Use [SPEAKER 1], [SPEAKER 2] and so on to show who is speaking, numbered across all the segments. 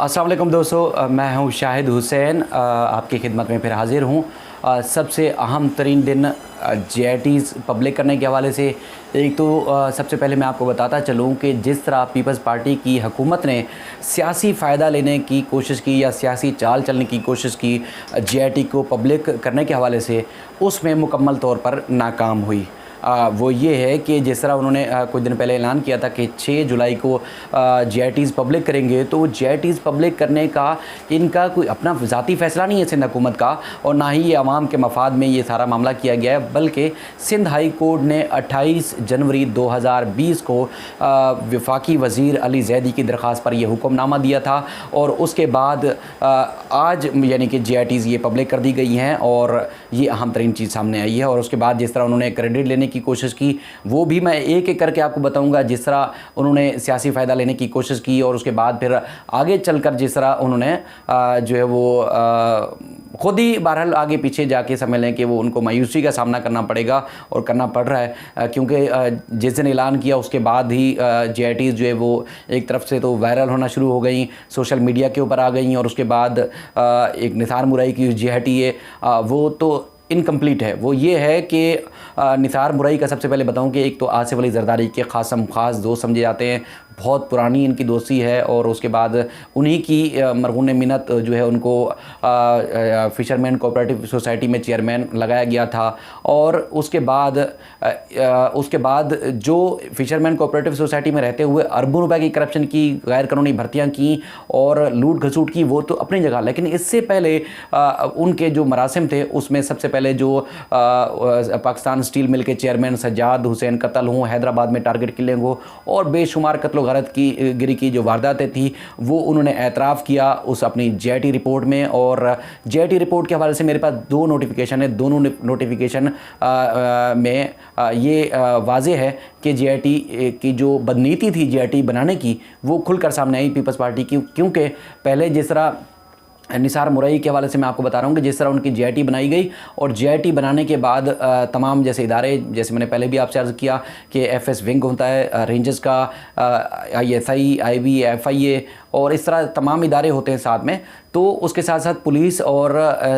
[SPEAKER 1] अस्सलाम वालेकुम दोस्तों, मैं हूं शाहिद हुसैन, आपकी खिदमत में फिर हाज़िर हूं। सबसे अहम तरीन दिन JITs पब्लिक करने के हवाले से एक तो सबसे पहले मैं आपको बताता चलूं कि जिस तरह पीपल्स पार्टी की हुकूमत ने सियासी फ़ायदा लेने की कोशिश की या सियासी चाल चलने की कोशिश की JIT को पब्लिक करने के हवाले से, उसमें मुकम्मल तौर पर नाकाम हुई। वो ये है कि जिस तरह उन्होंने कुछ दिन पहले ऐलान किया था कि 6 जुलाई को JITs पब्लिक करेंगे, तो JITs पब्लिक करने का इनका कोई अपना ज़ाती फ़ैसला नहीं है सिंध हुकूमत का, और ना ही ये अवाम के मफाद में ये सारा मामला किया गया है, बल्कि सिंध हाई कोर्ट ने 28 जनवरी 2020 को वफाकी वज़ीर अली ज़ैदी की दरख्वास्त पर यह हुक्मनामा दिया था। और उसके बाद आज यानी कि JITs ये पब्लिक कर दी गई हैं और ये अहम तरीन चीज़ सामने आई है। और उसके बाद जिस तरह उन्होंने क्रेडिट लेने की कोशिश की, वो भी मैं एक एक करके आपको बताऊंगा। जिस तरह उन्होंने सियासी फ़ायदा लेने की कोशिश की और उसके बाद फिर आगे चलकर जिस तरह उन्होंने जो है वो खुद ही बहरहाल आगे पीछे जाके समझ लें कि वो उनको मायूसी का सामना करना पड़ेगा और करना पड़ रहा है, क्योंकि जिस दिन ऐलान किया उसके बाद ही JITs जो है वो एक तरफ से तो वायरल होना शुरू हो गई, सोशल मीडिया के ऊपर आ गई। और उसके बाद एक निसार मुरई की JIT है वो तो इनकम्प्लीट है। वो ये है कि निसार मुरई का सबसे पहले बताऊं कि एक तो आसिफ अली जरदारी के ख़ास दोस्त समझे जाते हैं, बहुत पुरानी इनकी दोस्ती है। और उसके बाद उन्हीं की मरहून मिन्नत जो है उनको फ़िशरमैन कोऑपरेटिव सोसाइटी में चेयरमैन लगाया गया था। और उसके बाद जो फ़िशरमैन कोऑपरेटिव सोसाइटी में रहते हुए अरबों रुपए की करप्शन की, गैर कानूनी भर्तियाँ की और लूट घसूट की, वो तो अपनी जगह। लेकिन इससे पहले उनके जो मरासिम थे उसमें सबसे पहले जो पाकिस्तान स्टील मिल के चेयरमैन सज्जाद हुसैन कत्ल हों, हैदराबाद में टारगेट किलिंग हो और बेशुमार कत्ल गरत की गिरी की जो वारदातें थी, वो उन्होंने एतराफ़ किया उस अपनी JIT रिपोर्ट में। और JIT रिपोर्ट के हवाले से मेरे पास 2 नोटिफिकेशन है। दोनों नोटिफिकेशन में ये वाज़े है कि JIT की जो बदनीति थी JIT बनाने की, वो खुलकर सामने आई पीपल्स पार्टी की। क्योंकि पहले जिस तरह निसार मुरई के हवाले से मैं आपको बता रहा हूँ कि जिस तरह उनकी JIT बनाई गई और JIT बनाने के बाद तमाम जैसे इदारे, जैसे मैंने पहले भी आपसे अर्ज़ किया कि FS विंग होता है रेंजर्स का, ISI, IB, FIA और इस तरह तमाम इदारे होते हैं साथ में। तो उसके साथ साथ पुलिस और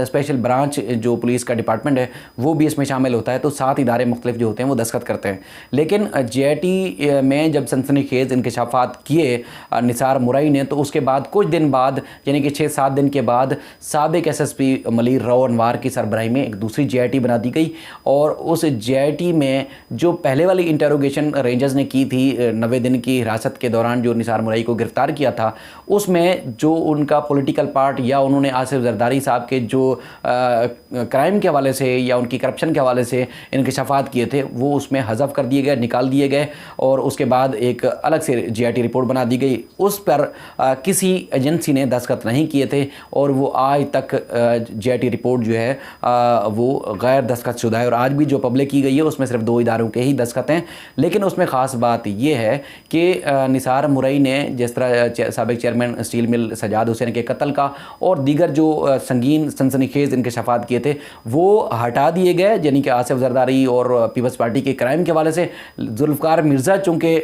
[SPEAKER 1] स्पेशल ब्रांच जो पुलिस का डिपार्टमेंट है वो भी इसमें शामिल होता है। तो 7 इदारे मुख्तलिफ जो होते हैं वो दस्तखत करते हैं। लेकिन JIT में जब सनसनीखेज़ इंकशाफात किए निसार मुरई ने, तो उसके बाद कुछ दिन बाद यानी कि 6-7 दिन के बाद साबिक SSP मलीर रऊ अनवार की सरबराही में एक दूसरी JIT बना दी गई। और उस JIT में जो पहले वाली इंटरोगेशन रेंजर्स ने की थी 90 दिन की हिरासत के दौरान जो निसार मुरई को गिरफ़्तार किया था, उसमें जो उनका पॉलिटिकल पार्ट या उन्होंने आसिफ जरदारी साहब के जो क्राइम के हवाले से या उनकी करप्शन के हवाले से इंकशाफात किए थे, वो उसमें हज़फ कर दिए गए, निकाल दिए गए। और उसके बाद एक अलग से JIT रिपोर्ट बना दी गई। उस पर किसी एजेंसी ने दस्तखत नहीं किए थे और वो आज तक JIT रिपोर्ट जो है वो गैर दस्तखतशुदा है। और आज भी जो पब्लिक की गई है उसमें सिर्फ 2 इदारों के ही दस्तखत हैं। लेकिन उसमें ख़ास बात ये है कि निसार मुरई ने जिस तरह साबिक chairman steel mill Sajjad Hussain के कत्ल का और दीगर जो संगीन सनसनीखेज़ इंकशाफात किए थे वो हटा दिए गए। यानी कि आसिफ जरदारी और पीपल्स पार्टी के क्राइम के हवाले से जुल्फ़िकार मिर्ज़ा चूँकि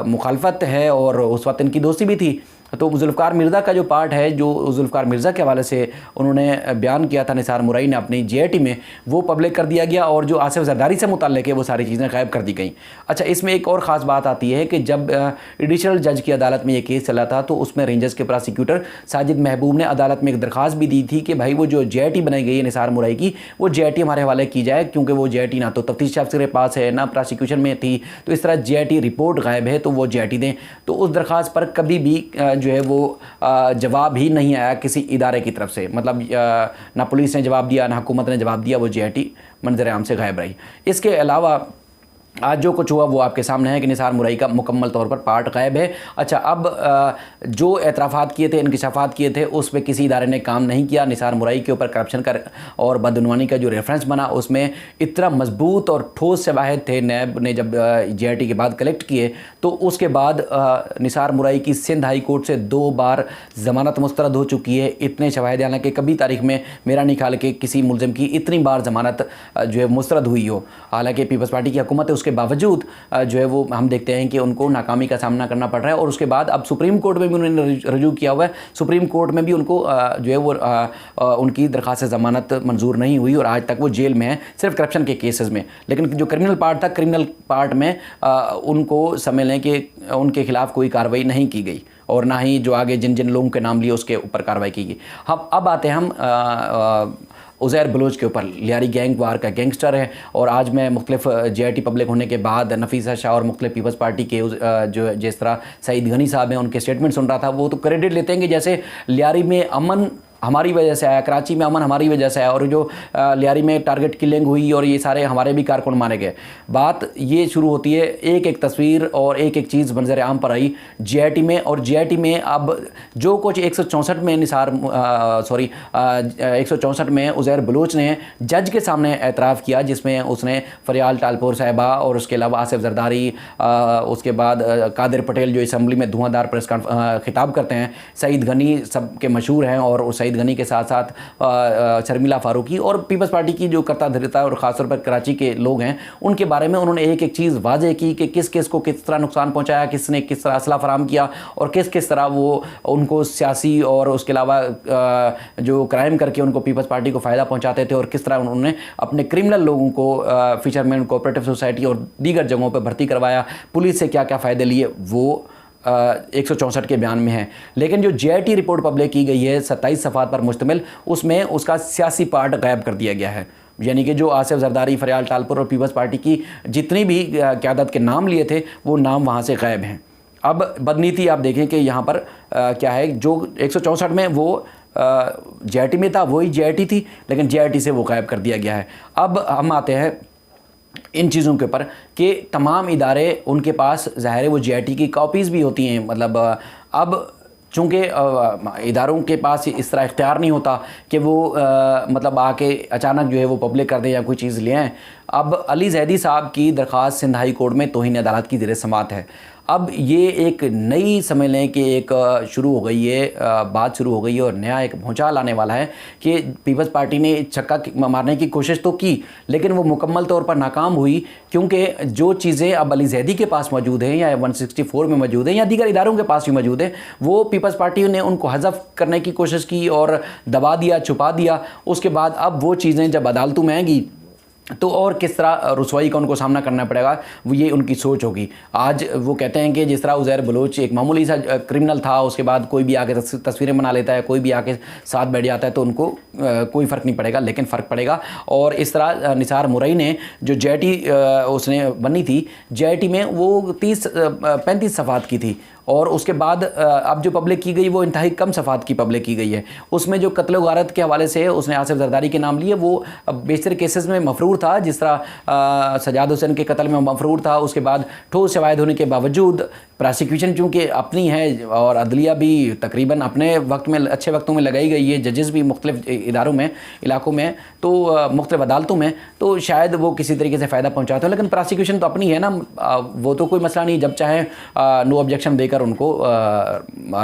[SPEAKER 1] मुखालफत है और उस वक्त इनकी दोस्ती भी थी, तो जुल्फ़िकार मिर्ज़ा का जो पार्ट है, जो जुल्फ़िकार मिर्ज़ा के हवाले से उन्होंने बयान किया था निसार मुरई ने अपनी JIT में, वो पब्लिक कर दिया गया। और जो आसिफ जरदारी से मुताल्लिक़ है वो सारी चीज़ें गायब कर दी गई। अच्छा, इसमें एक और ख़ास बात आती है कि जब एडिशनल जज की अदालत में ये केस चला था, तो उसमें रेंजर्स के प्रोसिक्यूटर साजिद महबूब ने अदालत में एक दरख्वास्त भी दी थी कि भाई वो जो JIT बनाई गई है निसार मुरई की, वो JIT हमारे हवाले की जाए, क्योंकि वो JIT ना तो तफ्तीश अफसर के पास है ना प्रोसिक्यूशन में थी। तो इस तरह JIT रिपोर्ट गायब है, तो वो JIT दें। तो उस दरख्वास्त पर कभी भी जो है वो जवाब ही नहीं आया किसी इदारे की तरफ से। मतलब ना पुलिस ने जवाब दिया ना हुकूमत ने जवाब दिया, वो JIT मंजर आम से गायब रही। इसके अलावा आज जो कुछ हुआ वो आपके सामने है कि निसार मुरई का मुकम्मल तौर पर पार्ट गायब है। अच्छा, अब जो एतराफ़ात किए थे, इंकशाफात किए थे, उस पर किसी इदारे ने काम नहीं किया। निसार मुरई के ऊपर करप्शन का और बदउनवानी का जो रेफरेंस बना, उसमें इतना मजबूत और ठोस शवाहिद थे। नैब ने जब JIT के बाद कलेक्ट किए, तो उसके बाद निसार मुरई की सिंध हाई कोर्ट से 2 बार ज़मानत मुस्तरद हो चुकी है। इतने शवाहिद, हालांकि कभी तारीख में मेरा नहीं ख्याल कि किसी मुलज़िम की इतनी बार ज़मानत जो है मुस्तरद हुई हो। हालांकि पीपल्स पार्टी की हुकूमत है, उसके बावजूद जो है वो हम देखते हैं कि उनको नाकामी का सामना करना पड़ रहा है। और उसके बाद अब सुप्रीम कोर्ट में भी उन्होंने रजू किया हुआ है। सुप्रीम कोर्ट में भी उनको जो है वो उनकी दरख्वास्त ज़मानत मंजूर नहीं हुई और आज तक वो जेल में है, सिर्फ करप्शन के केसेस में। लेकिन जो क्रिमिनल पार्ट था, क्रिमिनल पार्ट में उनको समझ लें कि उनके खिलाफ कोई कार्रवाई नहीं की गई और ना ही जो आगे जिन जिन लोगों के नाम लिए उसके ऊपर कार्रवाई की गई। हम अब आते हैं हम उज़ैर बलोच के ऊपर। लियारी गैंग वार का गैंगस्टर है और आज मैं मुख्तलिफ JIT पब्लिक होने के बाद नफीसा शाह और मुख्तलिफ पीपल्स पार्टी के जो जिस तरह सईद गनी साहब हैं उनके स्टेटमेंट सुन रहा था, वो तो क्रेडिट लेते हैं कि जैसे लियारी में अमन हमारी वजह से आया, कराची में अमन हमारी वजह से आया और जो लियारी में टारगेट किलिंग हुई और ये सारे हमारे भी कारकुन मारे गए। बात ये शुरू होती है, एक एक तस्वीर और एक एक चीज़ मंजर आम पर आई JIT में। और JIT में अब जो कुछ 164 में 164 में उज़ैर बलोच ने जज के सामने एतराफ़ किया, जिसमें उसने फरियाल टालपुर साहिबा और उसके अलावा आसिफ जरदारी, उसके बाद कादिर पटेल जो असम्बली में धुआंधार प्रेस खिताब करते हैं, सईद गनी सबके मशहूर हैं और सईद गनी के साथ साथ शर्मिला फारूकी और पीपल्स पार्टी की जो करता धरता और ख़ासतौर पर कराची के लोग हैं, उनके बारे में उन्होंने एक एक चीज़ वाज़ेह की कि किस किस को किस तरह नुकसान पहुंचाया, किसने किस तरह असला फराम किया और किस किस तरह वो उनको सियासी और उसके अलावा जो क्राइम करके उनको पीपल्स पार्टी को फ़ायदा पहुँचाते थे और किस तरह उन्होंने अपने क्रिमिनल लोगों को फिशरमैन कोऑपरेटिव सोसाइटी और दीगर जगहों पर भर्ती करवाया, पुलिस से क्या क्या फ़ायदे लिए, वो 164 के बयान में है। लेकिन जो JIT रिपोर्ट पब्लिक की गई है 27 सफ़ात पर मुश्तमिल, उसमें उसका सियासी पार्ट गायब कर दिया गया है। यानी कि जो आसिफ जरदारी, फरियाल टालपुर और पीपल्स पार्टी की जितनी भी क़यादत के नाम लिए थे वो नाम वहाँ से गायब हैं। अब बदनीति आप देखें कि यहाँ पर क्या है, जो 164 में वो JIT में था वही JIT थी, लेकिन JIT से वो गायब कर दिया गया है। अब हम आते हैं इन चीज़ों के ऊपर कि तमाम इदारे उनके पास ज़ाहिर है वो JIT की कॉपीज़ भी होती हैं। मतलब अब चूँकि इदारों के पास इस तरह इख्तियार नहीं होता कि वो मतलब आके अचानक जो है वो पब्लिक कर दें या कोई चीज़ ले आएँ। अब अली जैदी साहब की दरख्वास्त सिंध हाई कोर्ट में तौहीन अदालत की ज़ेर समाअत है। अब ये एक नई समझ लें कि एक शुरू हो गई है, बात शुरू हो गई है और नया एक भूचाल आने वाला है कि पीपल्स पार्टी ने छक्का मारने की कोशिश तो की, लेकिन वो मुकम्मल तौर पर नाकाम हुई, क्योंकि जो चीज़ें अब अली जैदी के पास मौजूद हैं या 164 में मौजूद हैं या दीगर इदारों के पास भी मौजूद हैं, वो पीपल्स पार्टी ने उनको हज़फ करने की कोशिश की और दबा दिया, छुपा दिया। उसके बाद अब वो चीज़ें जब अदालतों में आएंगी तो और किस तरह रुसवाई का उनको सामना करना पड़ेगा, वो ये उनकी सोच होगी। आज वो कहते हैं कि जिस तरह उज़ैर बलोच एक मामूली सा क्रिमिनल था, उसके बाद कोई भी आके तस्वीरें बना लेता है, कोई भी आके साथ बैठ जाता है तो उनको कोई फ़र्क नहीं पड़ेगा, लेकिन फ़र्क पड़ेगा। और इस तरह निसार मुरई ने जो JIT उसने बनी थी, JIT में वो 35 सफ़ात की थी और उसके बाद अब जो पब्लिक की गई वो इंतहाई कम सफ़ात की पब्लिक की गई है। उसमें जो कत्ल गारत के हवाले से उसने आसिफ जरदारी के नाम लिए, वो बेशतर केसेस में मफरूर था, जिस तरह सजाद हुसैन के कत्ल में मफरूर था। उसके बाद ठोस शवाहिद होने के बावजूद प्रोसिक्यूशन चूँकि अपनी है और अदलिया भी तकरीबन अपने वक्त में अच्छे वक्तों में लगाई गई है, जजेस भी मुख्तलिफ इदारों में, इलाकों में, तो मुख्तलिफ अदालतों में, तो शायद वो किसी तरीके से फ़ायदा पहुँचाते हो। लेकिन प्रोसिक्यूशन तो अपनी है ना, वो तो कोई मसला नहीं, जब चाहे नो ऑब्जेक्शन देकर उनको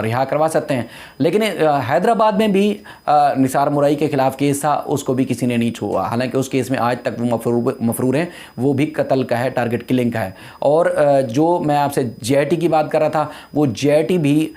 [SPEAKER 1] रिहा करवा सकते हैं। लेकिन हैदराबाद में भी निसार मुरई के ख़िलाफ़ केस था, उसको भी किसी ने नहीं छुआ, हालांकि उस केस में आज तक वो मफरूर हैं, वो भी कत्ल का है, टारगेट किलिंग का है। और जो मैं आपसे JIT की बात कर रहा था, वो JIT भी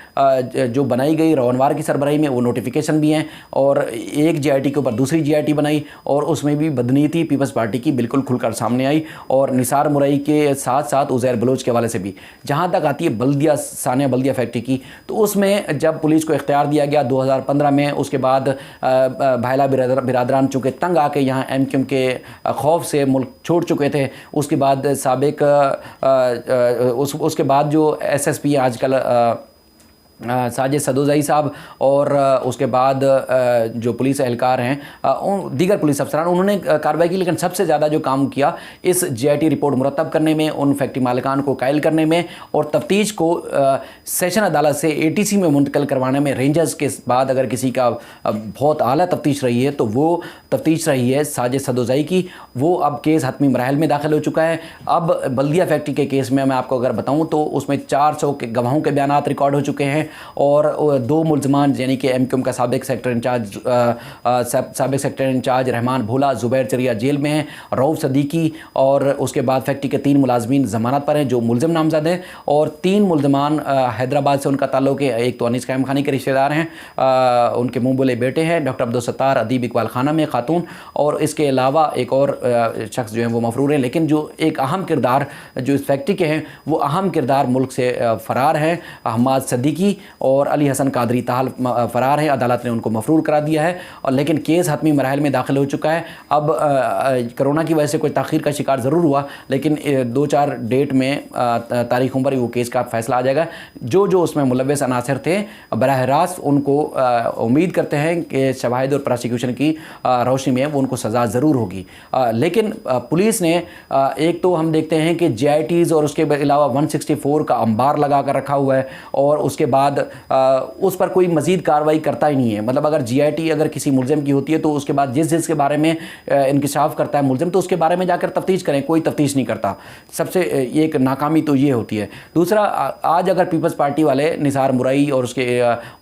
[SPEAKER 1] जो बनाई गई रोहनवार की सरबराही में, वो नोटिफिकेशन भी हैं और एक JIT के ऊपर दूसरी JIT बनाई और उसमें भी बदनीति पीपल्स पार्टी की बिल्कुल खुलकर सामने आई। और निसार मुरई के साथ साथ उज़ैर बलोच के हवाले से भी जहाँ तक आती है बल्दिया सानिया बल्दिया फैक्ट्री की, तो उसमें जब पुलिस को इख्तियार दिया गया 2015 में, उसके बाद भाईला बिरादरान चूँकि तंग आके यहाँ MQM के खौफ से मुल्क छोड़ चुके थे, उसके बाद साबिक उसके बाद जो SSP आजकल साजिद सदोज़ई साहब और उसके बाद जो पुलिस एहलकार हैं, दीगर पुलिस अफसरान, उन्होंने कार्रवाई की। लेकिन सबसे ज़्यादा जो काम किया इस JIT रिपोर्ट मुरतब करने में, उन फैक्ट्री मालिकान को कायल करने में और तफ्तीश को सेशन अदालत से ATC में मुंतकिल करवाने में, रेंजर्स के बाद अगर किसी का बहुत आला तफ्तीश रही है तो वो तफ्तीश रही है साजिद सदोज़ई की। वो अब केस हतमी मराहल में दाखिल हो चुका है। अब बल्दिया फैक्ट्री के केस में मैं आपको अगर बताऊँ तो उसमें 400 के गवाहों के बयान रिकॉर्ड हो चुके हैं और 2 मुलजमान यानी कि MQM का साबिक सेक्टर इंचार्ज रहमान भोला, ज़ुबैर चरिया जेल में हैं, रऊफ़ सदीकी और उसके बाद फैक्ट्री के 3 मुलाजमीन ज़मानत पर हैं जो मुलज़िम नामज़द हैं, और 3 मुलजमान हैदराबाद से उनका ताल्लुक़ है। एक तो अनीस क़याम खानी के रिश्तेदार हैं, उनके मुँह बोले बेटे हैं, डॉक्टर अब्दुल सत्तार अदीब इकबाल खाना में खातून, और इसके अलावा एक और शख्स जो हैं वो मफरूर हैं। लेकिन जो एक अहम किरदार जो इस फैक्ट्री के हैं वो अहम किरदार मुल्क से फ़रार हैं, हम्माद सदीकी और अली हसन कादरी ताहल फ़रार हैं। अदालत ने उनको मफरूर करा दिया है, और लेकिन केस हतमी मराहल में दाखिल हो चुका है। अब कोरोना की वजह से कोई ताख़ीर का शिकार ज़रूर हुआ, लेकिन 2-4 डेट में तारीखों पर वो केस का फ़ैसला आ जाएगा। जो जो उसमें मुलव्वस अनासर थे बराह रास्त उनको उम्मीद करते हैं कि शवाहिद और प्रोसिक्यूशन की रोशनी में वो उनको सज़ा ज़रूर होगी। लेकिन पुलिस ने एक तो हम देखते हैं कि JITs और उसके अलावा 164 का अंबार लगा कर रखा हुआ है, और उसके बाद उस पर कोई मज़ीद कार्रवाई करता ही नहीं है। मतलब अगर GIT अगर किसी मुलज़िम की होती है तो उसके बाद जिस के बारे में इंकिशाफ करता है मुलज़िम तो उसके बारे में जाकर तफ्तीश करें, कोई तफ्तीश नहीं करता। सबसे एक नाकामी तो ये होती है। दूसरा, आज अगर पीपल्स पार्टी वाले निसार मुरई और उसके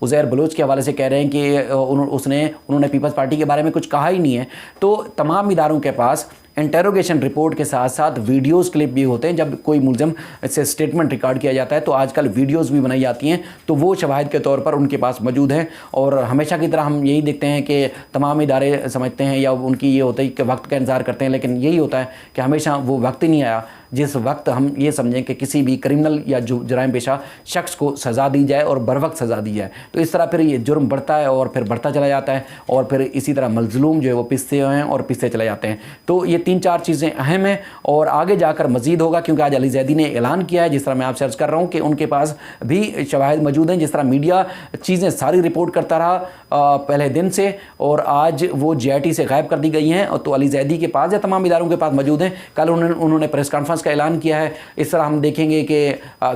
[SPEAKER 1] उज़ैर बलोच के हवाले से कह रहे हैं कि उन्होंने पीपल्स पार्टी के बारे में कुछ कहा ही नहीं है, तो तमाम इदारों के पास इंटेरोगेशन रिपोर्ट के साथ साथ वीडियोस क्लिप भी होते हैं। जब कोई मुलज़िम से स्टेटमेंट रिकॉर्ड किया जाता है तो आजकल वीडियोस भी बनाई जाती हैं, तो वो शवाहिद के तौर पर उनके पास मौजूद हैं। और हमेशा की तरह हम यही देखते हैं कि तमाम इदारे समझते हैं या उनकी ये होता है कि वक्त का इंतज़ार करते हैं, लेकिन यही होता है कि हमेशा वो वक्त ही नहीं आया जिस वक्त हम ये समझें कि किसी भी क्रिमिनल या जराइम पेशा शख्स को सज़ा दी जाए और बर वक्त सज़ा दी जाए। तो इस तरह फिर ये जुर्म बढ़ता है और फिर बढ़ता चला जाता है, और फिर इसी तरह मजलूम जो है वो पिसते हैं और पिसते चले जाते हैं। तो ये 3-4 चीज़ें अहम हैं, और आगे जाकर मज़ीद होगा, क्योंकि आज अली ज़ैदी ने ऐलान किया है, जिस तरह मैं आपसे अर्ज़ कर रहा हूँ कि उनके पास भी शवाहिद मौजूद हैं। जिस तरह मीडिया चीज़ें सारी रिपोर्ट करता रहा पहले दिन से, और आज वो JIT से गायब कर दी गई हैं, और तो अली ज़ैदी के पास या तमाम इदारों के पास मौजूद हैं। कल उन्होंने प्रेस कॉन्फ्रेंस का ऐलान किया है। इस तरह हम देखेंगे कि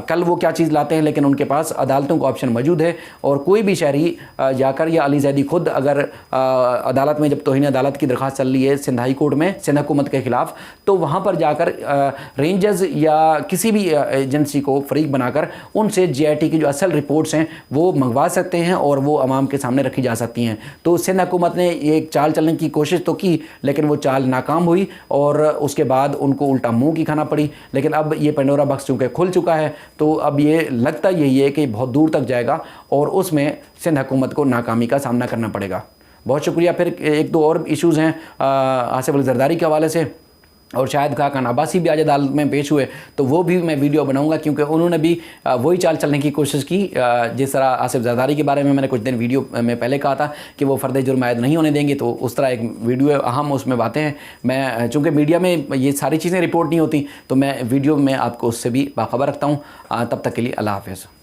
[SPEAKER 1] कल वो क्या चीज़ लाते हैं, लेकिन उनके पास अदालतों का ऑप्शन मौजूद है, और कोई भी शहरी जाकर या अली ज़ैदी खुद अगर अदालत में, जब तौहीन अदालत की दरख्वास्त चल रही है सिंध हाई कोर्ट में सिंध हुकूमत के ख़िलाफ़, तो वहाँ पर जाकर रेंजर्स या किसी भी एजेंसी को फ़रीक बनाकर उनसे JIT की जो असल रिपोर्ट्स हैं वो मंगवा सकते हैं, और वो अवाम के सामने रखी जा सकती हैं। तो सिंध हुकूमत ने एक चाल चलने की कोशिश तो की, लेकिन वो चाल नाकाम हुई, और उसके बाद उनको उल्टा मुँह की खाना पड़ी। लेकिन अब ये पेंडोरा बॉक्स चूँकि खुल चुका है, तो अब ये लगता यही है कि बहुत दूर तक जाएगा, और उसमें सिंध हुकूमत को नाकामी का सामना करना पड़ेगा। बहुत शुक्रिया। फिर 1-2 और इशूज़ हैं आसिफ अली जरदारी के हवाले से, और शायद खान अब्बासी भी आज अदालत में पेश हुए, तो वो भी मैं वीडियो बनाऊंगा, क्योंकि उन्होंने भी वही चाल चलने की कोशिश की जिस तरह आसिफ जरदारी के बारे में मैंने कुछ दिन वीडियो में पहले कहा था कि वो फ़र्द जुर्म आयद नहीं होने देंगे। तो उस तरह एक वीडियो अहम उसमें बातें हैं। मैं चूँकि मीडिया में ये सारी चीज़ें रिपोर्ट नहीं होती, तो मैं वीडियो में आपको उससे भी बाखबर रखता हूँ। तब तक के लिए अल्लाह हाफ़िज़।